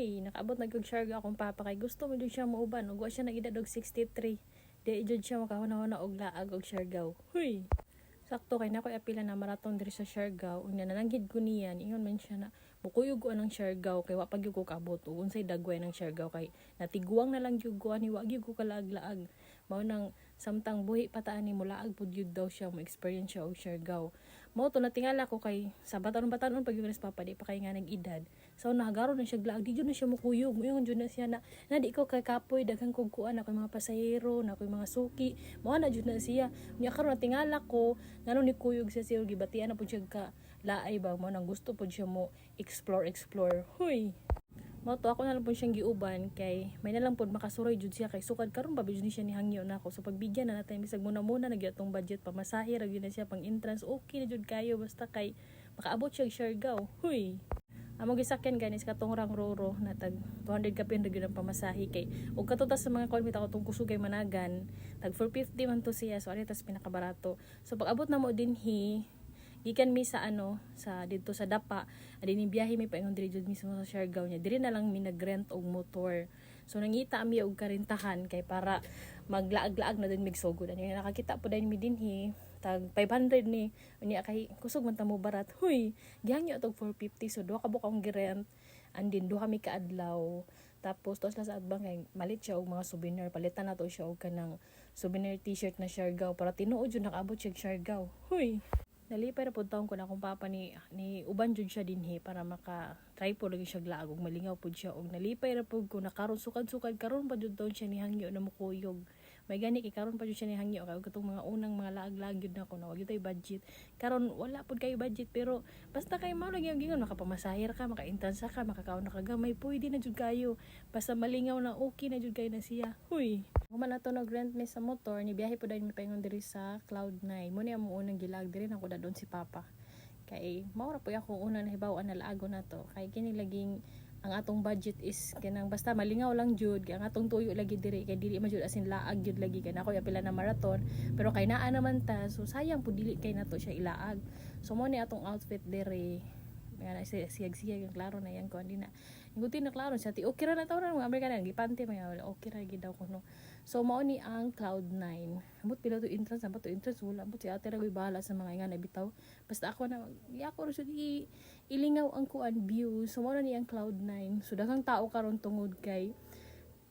Huy, nakaabot na gyud Siargao akong papa kay gusto mo jud siya mauban ug wa siya nag-edad og 63. Di jud siya makahuna-huna og laag og Siargao. Huy. Sakto kay nakoy apila na marathon diri sa Siargao unya nananghid ko niyan ingon man siya na bukuyog ko anang Siargao kay wa pa gyud ko kaabot ug unsay dagway ng Siargao kay natiguang na lang gyud ko ani wa gyud ko kalaag-laag. Mao nang samtang buhi pataan ni mulaag pud gyud daw siya mo experience siya og Siargao. Mao to natingala ko kay sa batanon-batanon pag yung papa di pa kay nga nag-edad. So nahagaro na siya glaag di jud na siya mukuyog. Ingon jud na siya na di ko kay kapoy daghang kog kuan ako mga pasahero na ako mga suki. Mao na jud na siya. Nya karon natingala ko ngano ni kuyog siya gibatian na pud siya ka laay ba mo nang gusto pud siya mo explore. Huy. Mao to ako na lang po siyang giuban kay may na lang po makasuroy jud siya kay sukad karon pa jud ni siya ni hangyo na ako so pagbigyan na natin bisag muna nagyatong budget pamasahe ra gyud na siya pang entrance okay na jud kayo basta kay makaabot siya og Siargao. Huy. Amo gisakyan ganis katong rang roro na tag 200 ka pin ra gyud ang pamasahe kay ug katutas sa mga konbita ko tong kusugay managan tag 450 man to siya so ari tas pinakabarato. So pag abot na mo dinhi gikan mi sa sa dito sa Dapa adin biyahe mi paingon diri jud mismo sa Siargao nya diri na lang mi nagrent og motor so nangita mi og karintahan kay para maglaag-laag na din migsugod ani nakakita po dai mi dinhi tag 500 ni unya kay kusog man ta mo barat. Huy gihangyo tog 450 so duha ka buka akong girent andin duha mi ka adlaw tapos tos la sa adbang kay malit siya og mga souvenir palitan na to siya og kanang souvenir t-shirt na Siargao para tinuod jud nakaabot siya Siargao. Huy nalipay ra pud taon ko na akong papa ni uban jud siya dinhi para maka try po lagi siya glaag ug malingaw pud siya og nalipay ra pud ko na karon sukad-sukad karon pa jud taon siya ni hangyo na mukuyog may gani kay karon pa jud siya ni hangyo kay katong mga unang mga laag-laag jud na ko na wag tay budget karon wala pud kay budget pero basta kay mao lagi ang gingon makapamasahir ka maka-intransa ka makakaon na kagamay pwede na jud kayo basta malingaw na okay na jud kayo na siya. Huy human na to nag-rent mi sa motor ni biyahe po dahil mi paingon diri sa Cloud9 mo ni amo unang gilag diri na ko dadon si papa kay mao ra po ako una nahibaw-an na laago na to kay kini laging ang atong budget is kanang basta malingaw lang jud kay ang atong tuyo lagi diri kay dili man jud asin laag jud lagi kay nako apila na marathon pero kay naa naman ta so sayang pud dili kay nato siya ilaag so mo ni atong outfit diri nga siyag-siyag yung klaro na yan ko hindi na igutin na klaro siya ti okay ra na tawo mga Amerikano gipante mga okay ra gid daw kuno so mao ni ang Cloud9 ambot pila to entrance wala ambot si ate ra bahala sa mga nga nabitaw basta ako na ako ra sud ilingaw ang kuan view so mao ni ang Cloud9 so daghang tao karon tungod kay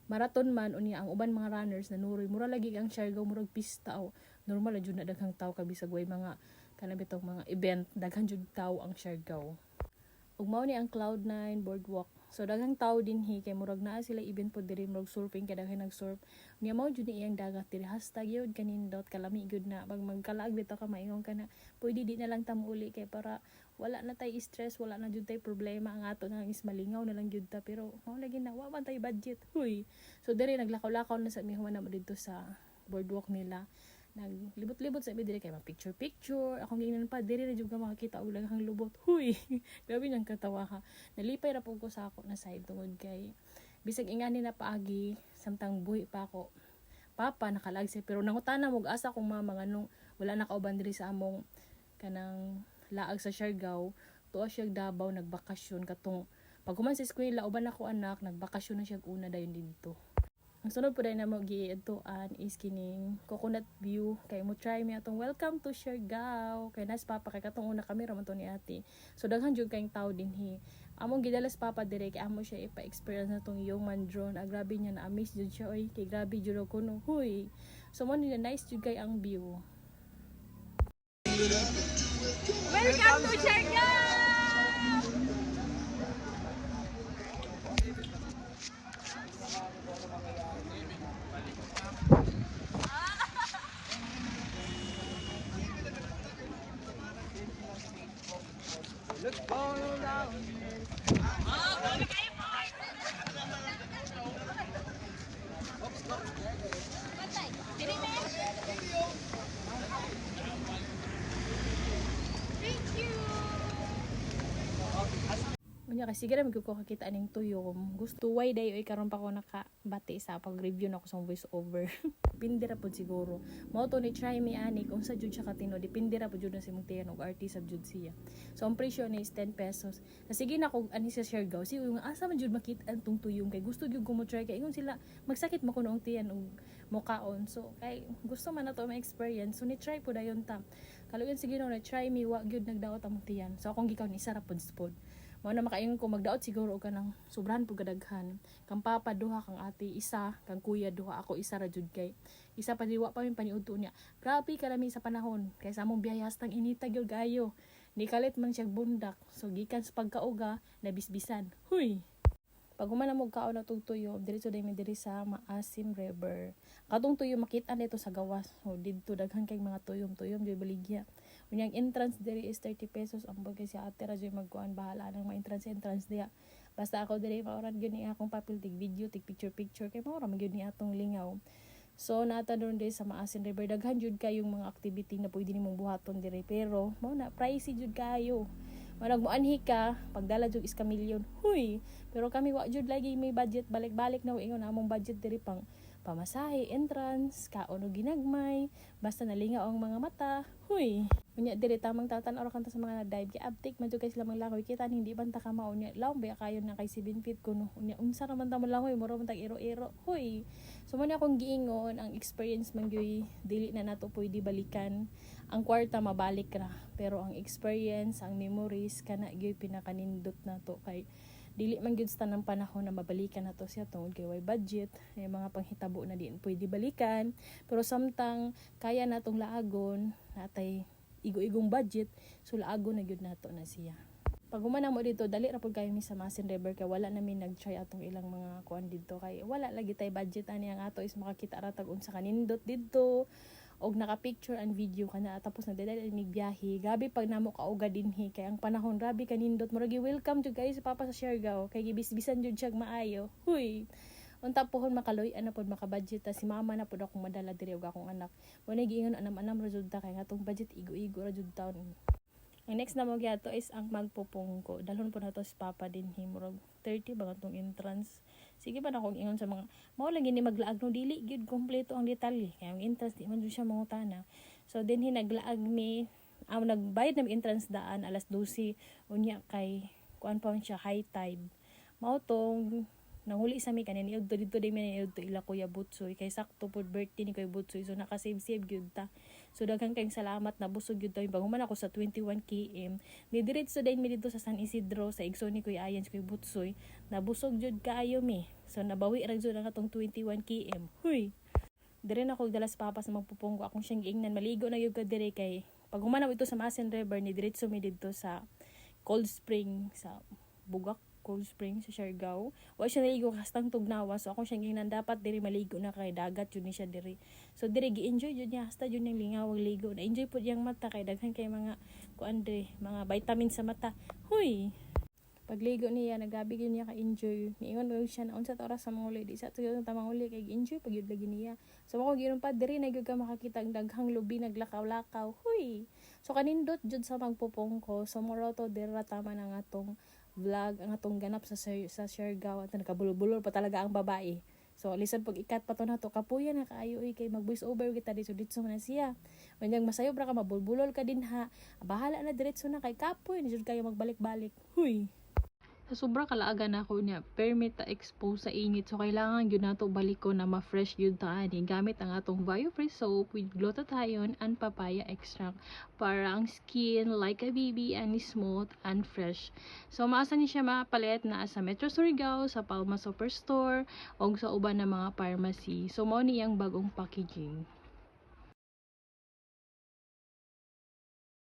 marathon man unya ang uban mga runners na nuroy mura lagi ang Siargao murag pista o normal jud na daghang tao kabisag way mga kanabitong mga event daghang jud tao ang Siargao. Ug mao ni ang Cloud9 boardwalk. So daghang tao dinhi kay murag naa sila event pod diri murag surfing kay daghan nag-surf. Nya mao jud ni iyang dagat diri #yod kanindot kalami gyud na pag magkalaag bitaw ka maingon ka na pwede di na lang ta muuli kay para wala na tay stress wala na jud tay problema ang ato na is malingaw na lang jud ta pero mao lagi na wa man tay budget. Huy. So diri naglakaw-lakaw na sa mi human na dito sa boardwalk nila. Naglibot-libot sa ibi diri kay picture akong gingnan pa diri na jud ka makakita og daghang lubot. Huy grabe nang katawa ka nalipay ra pud ko sa ako na side tungod kay bisag ingani na paagi samtang buhi pa ako papa nakalagsi pero nangutana mo asa kong mama nganong wala na kauban diri sa among kanang laag sa Siargao tuwa siya Davao nagbakasyon katong pag human sa eskwela uban ako anak nagbakasyon na siya una dayon dito. Ang sunod po dahil na mo gi-adtuan is kining coconut view. Kaya mo try mi atong welcome to Siargao. Kaya nas papa kay katong una kami raman to ni ate. So daghan jud kayong tao dinhi. Among gidalas papa dire kay amo siya ipa-experience na tong yung man drone. Grabe niya na amaze jud siya oy. Kay grabe jud ko no. Huy. So mo ni nice jud kay ang view. Welcome to Siargao. Look all around you. Thank you. Unya kasi sige ko kakita ning tuyom. Gusto way day oy karon pa ko nakabati sa pag-review na ko sa voice over. Depende ra pud siguro. Mao to ni try me ani kung sa jud siya katino, depende ra pud jud na si mong tiyan og artist of jud siya. So ang presyo ni is 10 pesos. Sige na ko ani sa Siargao, si yung asa man jud makita antong tuyom kay gusto jud ko mo try kay ingon sila magsakit mo kuno ang tiyan og mokaon. So kay gusto man na to ma-experience. So ni try pud ayon ta. Kaluyan sige na try me wa gyud nagdaot ang tiyan. So akong gikaw ni isa ra pud spod. Mao na makaingon ko magdaot siguro og kanang sobrahan pud kadaghan. Kang papa duha, kang ate isa, kang kuya duha, ako isa ra jud kay. Isa pa diwa pa min paniudto niya. Grabe kalami sa panahon kay sa among biyayas tang inita gyud gayo. Ni kalit man siya bundak. So gikan sa pagkauga nabisbisan. Huy. Pag humana mo kaon na tuyo, diretso day mi diri sa Maasim River. Katong tuyo makita dito sa gawas. So didto daghan kay mga tuyom-tuyom joy baligya. Unyang entrance diri is 30 pesos. Ang bagay si ate ra joy magkuan bahala nang ma-entrance diya. Basta ako diri maoran gyud ni akong papel tig video, tig picture kay maora man gyud ni atong lingaw. So nata doon diri sa Maasim River daghan jud kayong mga activity na pwede nimong buhaton diri pero mao na pricey jud kayo. Manag moanhi ka, pagdala jud is kamilyon. Huy. Pero kami wa jud lagi may budget, balik-balik na ingon among budget diri pang pamasahe, entrance, kaon og ginagmay, basta nalingaw ang mga mata. Huy. Unya diri tamang tatan-aw kanta sa mga na-dive kay uptake man jud kay sila mga langoy kita hindi banta ka mao nya. Laom ba kayo na kay 7 feet kuno. Unya unsa naman ta mo langoy, mura man tag iro-iro. Huy. So mo na akong giingon ang experience man gyud dili na nato pwede balikan. Ang kwarta mabalik ra, pero ang experience, ang memories kana gyud pinakanindot nato kay dili man gyud sa tanang panahon na mabalikan nato siya tungod kay way budget, may mga panghitabo na din pwede balikan, pero samtang kaya natong laagon natay igo-igong budget, so laagon na gyud nato na siya. Pag humana mo dito, dali ra pud kayo mi sa Maasim River kay wala namin nag-try atong ilang mga kuan dito kay wala lagi tay budget ani ang ato is makakita ra tag unsa kanindot dito og naka-picture and video kana tapos nagdadala ni biyahe. Gabi pag namo kauga dinhi kay ang panahon rabi kanindot murag welcome jud guys sa papa sa Siargao kay gibisbisan jud siya maayo. Huy. Unta pohon makaloy-an na pod makabudget ta si mama na pod akong madala diri og akong anak. Wala giingon anam-anam ra jud ta kay ngatong budget igo-igo ra jud taon. Ang next na mo gyud is ang magpupungko. Dalhon po na to si papa dinhi murag 30 ba katong entrance. Sige ba na akong ingon sa mga mao lang gini maglaag no dili gyud kompleto ang detalye kay ang entrance di man jud siya mangutana. So dinhi naglaag mi nagbayad na entrance daan alas 12 unya kay kuan pa man siya high tide. Mao tong nanguli sa mi kanin iudto dito di man iudto ila kuya Butsoy kay sakto pod birthday ni kuya Butsoy so naka-save gyud ta. So daghan kayong salamat na busog gyud ta human ako sa 21 km. Ni diretso din mi dito sa San Isidro sa igsoon ni kuya Ayan kuya Butsoy. Nabusog jud kaayo mi. So nabawi ra jud ang atong 21 km. Huy. Dire na ko dala sa papa sa magpupungko akong siyang giingnan maligo na gyud ka dire kay pag humanaw ito sa Maasim River ni diretso mi dito sa Cold Spring sa Bugak Cold Spring sa Siargao. Wa siya naligo kastang tugnawa. So akong siyang ginan dapat diri maligo na kay dagat yun ni siya diri. So diri gi-enjoy jud niya hasta jud niyang lingawang ligo. Na enjoy pud yang mata kay daghan kay mga kuan diri, mga vitamin sa mata. Huy. Pagligo niya nagabi gyud niya ka-enjoy. Niingon mo siya na unsa ta oras sa manguli di sa tuyo tamang uli kay enjoy pag gyud lagi niya. So ako giron pa diri na gyud ka makakita ang daghang lubi naglakaw-lakaw. Huy. So kanindot jud sa magpupungko. So moro to diri tama na nga atong vlog ang atong ganap sa Siargao at nakabulol-bulol pa talaga ang babae. So lisan pag ikat pa to nato kapuya na kaayo kay mag voice over kita dito man siya. Unyang masayob ra ka mabulbulol ka din ha. Bahala na diretso na kay kapoy ni jud kayo magbalik-balik. Huy. Sa sobra kalaaga na ako niya, permit ta expose sa init. So, kailangan yun nato balik ko na ma-fresh yun ta. Gamit ang atong bio-free soap with glutathione and papaya extract para ang skin like a baby and smooth and fresh. So, maasa ni siya mapalit na sa Metro Surigao, sa Palma Superstore, o sa uban na mga pharmacy. So, mao ni ang bagong packaging.